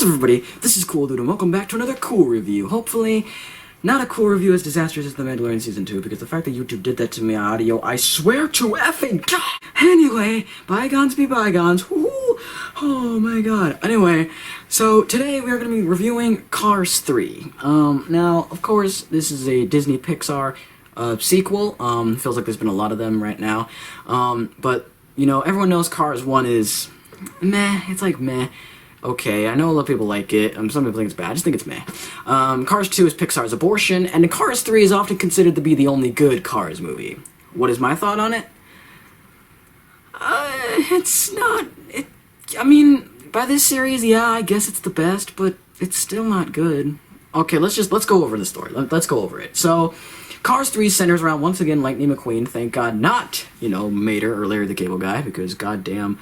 What's up, everybody? This is Cool Dude, and welcome back to another cool review. Hopefully, not a cool review as disastrous as The Mandalorian Season 2, because the fact that YouTube did that to me on audio, I swear to effing God! Anyway, bygones be bygones. Woo! Oh my god. Anyway, so today we are going to be reviewing Cars 3. Now, of course, this is a Disney Pixar sequel. Feels like there's been a lot of them right now. But, you know, everyone knows Cars 1 is meh. It's like meh. Okay, I know a lot of people like it, some people think it's bad, I just think it's meh. Cars 2 is Pixar's abortion, and Cars 3 is often considered to be the only good Cars movie. What is my thought on it? It's not, I mean, by this series, yeah, I guess it's the best, but it's still not good. Okay, let's go over the story, let's go over it. So, Cars 3 centers around, once again, Lightning McQueen, thank God, not, you know, Mater or Larry the Cable Guy, because goddamn,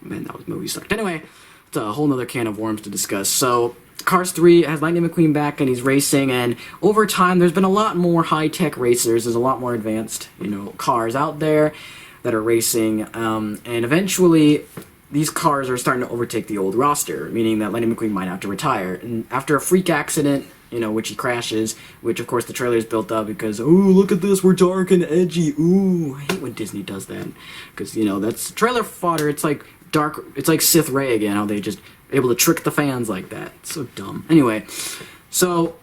man, that movie sucked. Anyway, it's a whole nother can of worms to discuss. So, Cars 3 has Lightning McQueen back, and he's racing, and over time, there's been a lot more high-tech racers, there's a lot more advanced, you know, cars out there that are racing, and eventually, these cars are starting to overtake the old roster, meaning that Lightning McQueen might have to retire. And after a freak accident, you know, which he crashes, which of course the trailer is built up because, ooh, look at this, we're dark and edgy, ooh, I hate when Disney does that, because, you know, that's trailer fodder, it's like dark, it's like Sith Ray again, how they just able to trick the fans like that. It's so dumb. Anyway, so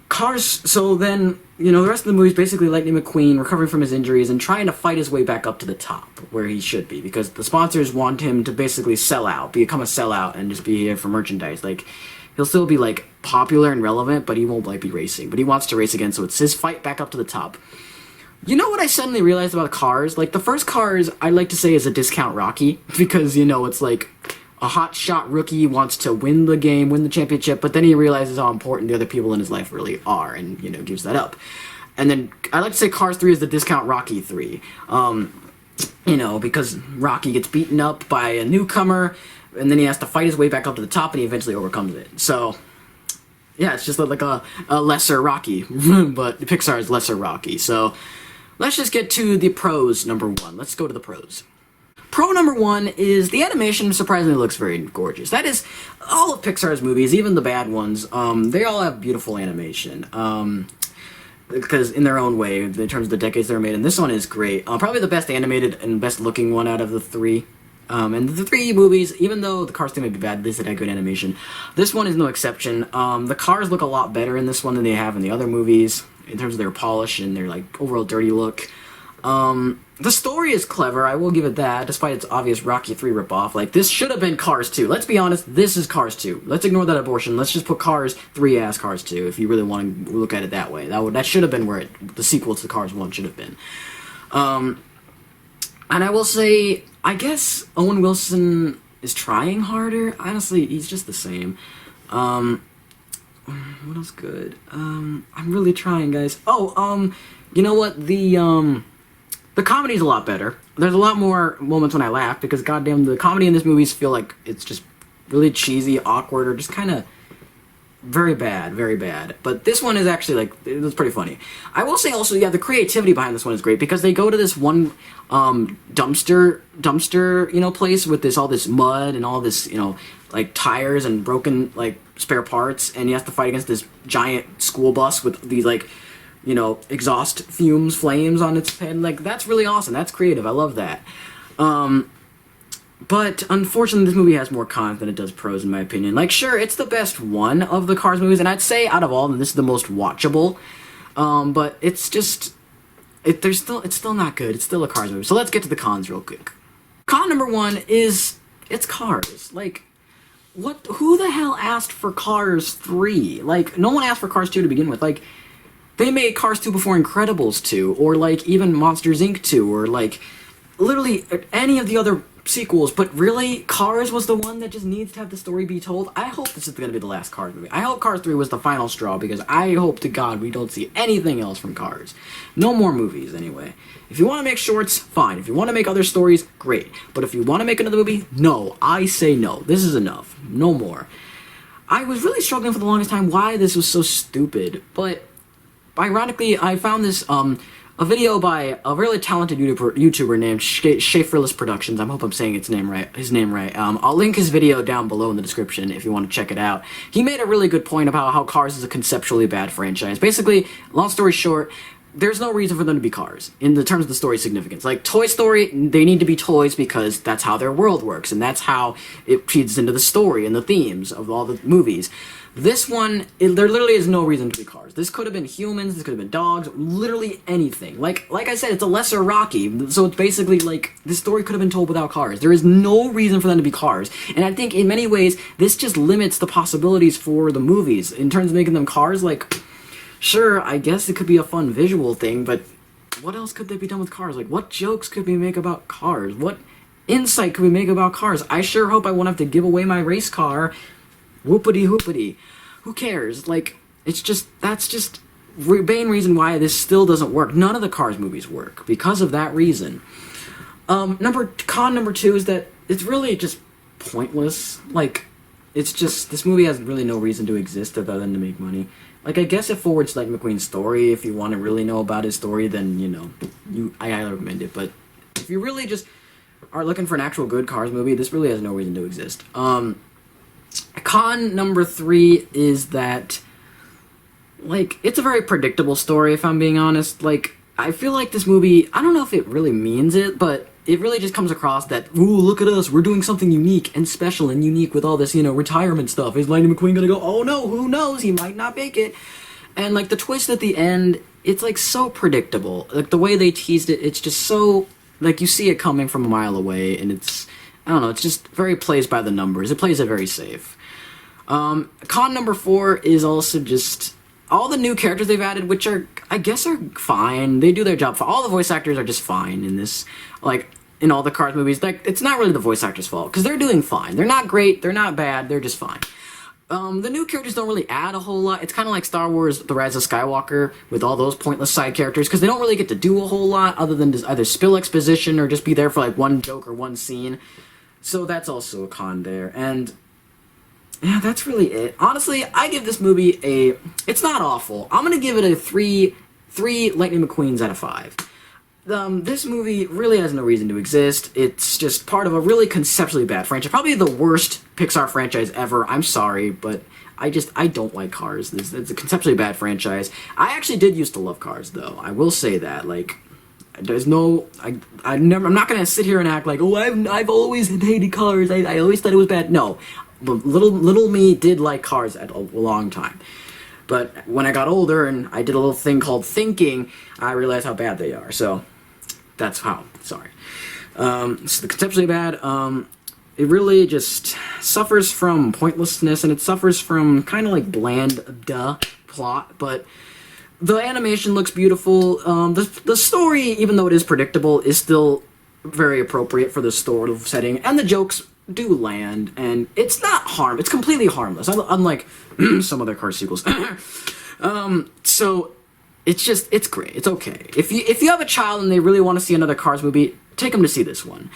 then, you know, the rest of the movie is basically Lightning McQueen recovering from his injuries and trying to fight his way back up to the top, where he should be, because the sponsors want him to basically sell out, become a sellout, and just be here for merchandise. Like, he'll still be, like, popular and relevant, but he won't, like, be racing. But he wants to race again, so it's his fight back up to the top. You know what I suddenly realized about Cars? Like, the first Cars, I like to say, is a discount Rocky, because, you know, it's like a hotshot rookie wants to win the game, win the championship, but then he realizes how important the other people in his life really are, and, you know, gives that up. And then, I like to say Cars 3 is the discount Rocky 3. You know, because Rocky gets beaten up by a newcomer, and then he has to fight his way back up to the top, and he eventually overcomes it. So, yeah, it's just like a lesser Rocky, but Pixar's lesser Rocky. So, let's just get to the pros, number one. Let's go to the pros. Pro number one is the animation surprisingly looks very gorgeous. That is, all of Pixar's movies, even the bad ones, they all have beautiful animation. Because in their own way, in terms of the decades they were made, and this one is great. Probably the best animated and best looking one out of the three. And the three movies, even though the Cars 3 may be bad, at least it had good animation. This one is no exception. The cars look a lot better in this one than they have in the other movies, in terms of their polish and their, like, overall dirty look. The story is clever, I will give it that, despite its obvious Rocky 3 ripoff. Like, this should have been Cars 2. Let's be honest, this is Cars 2. Let's ignore that abortion. Let's just put Cars 3 as Cars 2, if you really want to look at it that way. That should have been where the sequel to Cars 1 should have been. And I will say, I guess Owen Wilson is trying harder. Honestly, he's just the same. What else good? I'm really trying, guys. Oh, you know what? The comedy's a lot better. There's a lot more moments when I laugh, because goddamn, the comedy in this movie feel like it's just really cheesy, awkward, or just kind of very bad, very bad. But this one is actually, like, it was pretty funny. I will say also, yeah, the creativity behind this one is great, because they go to this one dumpster, you know, place with all this mud and all this, you know, like, tires and broken, like, spare parts, and he has to fight against this giant school bus with these, like, you know, exhaust fumes, flames on its head. Like, that's really awesome. That's creative. I love that. But, unfortunately, this movie has more cons than it does pros, in my opinion. Like, sure, it's the best one of the Cars movies, and I'd say, out of all of them, this is the most watchable. But it's just, it's still not good. It's still a Cars movie. So let's get to the cons real quick. Con number one is, it's Cars. Like, who the hell asked for Cars 3? Like, no one asked for Cars 2 to begin with. Like, they made Cars 2 before Incredibles 2, or, like, even Monsters, Inc. 2, or, like, literally any of the other sequels, but really, Cars was the one that just needs to have the story be told. I hope this is going to be the last Cars movie. I hope Cars 3 was the final straw, because I hope to God we don't see anything else from Cars. No more movies, anyway. If you want to make shorts, fine. If you want to make other stories, great. But if you want to make another movie, no. I say no. This is enough. No more. I was really struggling for the longest time why this was so stupid, but ironically, I found this a video by a really talented YouTuber named Schaeferless Productions. I hope I'm saying his name right. I'll link his video down below in the description if you want to check it out. He made a really good point about how Cars is a conceptually bad franchise. Basically, long story short, there's no reason for them to be cars in the terms of the story significance. Like Toy Story, they need to be toys because that's how their world works and that's how it feeds into the story and the themes of all the movies. This one, there literally is no reason to be cars. This could have been humans, this could have been dogs, literally anything. Like I said, it's a lesser Rocky, so it's basically like this story could have been told without cars. There is no reason for them to be cars. And I think in many ways, this just limits the possibilities for the movies. In terms of making them cars, like, sure, I guess it could be a fun visual thing, but what else could they be done with cars? Like, what jokes could we make about cars? What insight could we make about cars? I sure hope I won't have to give away my race car. Whoopity whoopity. Who cares? Like, it's just, that's just main reason why this still doesn't work. None of the Cars movies work because of that reason. Con number 2 is that it's really just pointless. Like, it's just, this movie has really no reason to exist other than to make money. Like, I guess it forwards Lightning McQueen's story. If you want to really know about his story, then, you know, I highly recommend it. But if you really just are looking for an actual good Cars movie, this really has no reason to exist. Con number 3 is that, like, it's a very predictable story, if I'm being honest. Like, I feel like this movie, I don't know if it really means it, but it really just comes across that, ooh, look at us, we're doing something unique and special and unique with all this, you know, retirement stuff. Is Lightning McQueen gonna go, oh no, who knows, he might not make it. And, like, the twist at the end, it's, like, so predictable. Like, the way they teased it, it's just so, like, you see it coming from a mile away, and it's, I don't know, it's just very plays by the numbers. It plays it very safe. Con number 4 is also just all the new characters they've added, which are, I guess, are fine. They do their job. All the voice actors are just fine in this, like, in all the Cars movies. Like, it's not really the voice actors' fault, because they're doing fine. They're not great, they're not bad, they're just fine. The new characters don't really add a whole lot. It's kind of like Star Wars The Rise of Skywalker with all those pointless side characters, because they don't really get to do a whole lot other than just either spill exposition or just be there for, like, one joke or one scene. So that's also a con there. And yeah, that's really it. Honestly, I give this movie it's not awful. I'm gonna give it a 3 Lightning McQueens out of 5. This movie really has no reason to exist. It's just part of a really conceptually bad franchise. Probably the worst Pixar franchise ever. I'm sorry, but I don't like Cars. It's a conceptually bad franchise. I actually did used to love Cars, though. I will say that. Like, there's no, I'm not gonna sit here and act like, oh, I've always hated Cars. I always thought it was bad. No, but little me did like Cars at a long time. But when I got older and I did a little thing called thinking, I realized how bad they are. So that's how. Sorry. So conceptually bad. It really just suffers from pointlessness, and it suffers from kind of like bland plot, but the animation looks beautiful. The story, even though it is predictable, is still very appropriate for the sort of setting, and the jokes do land, and it's it's completely harmless, unlike some other Cars sequels. So it's great. It's okay. If you have a child and they really want to see another Cars movie, take them to see this one.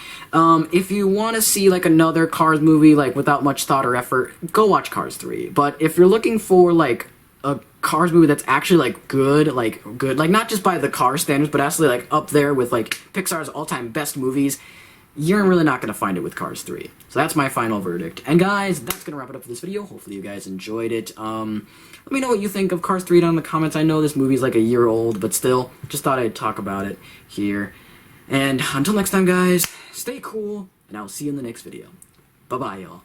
If you want to see like another Cars movie like without much thought or effort, go watch Cars 3. But if you're looking for like a Cars movie that's actually like good, like not just by the Cars standards, but actually like up there with like Pixar's all-time best movies, you're really not going to find it with Cars 3. So that's my final verdict. And guys, that's going to wrap it up for this video. Hopefully you guys enjoyed it. Let me know what you think of Cars 3 down in the comments. I know this movie's like a year old, but still, just thought I'd talk about it here. And until next time, guys, stay cool, and I'll see you in the next video. Bye-bye, y'all.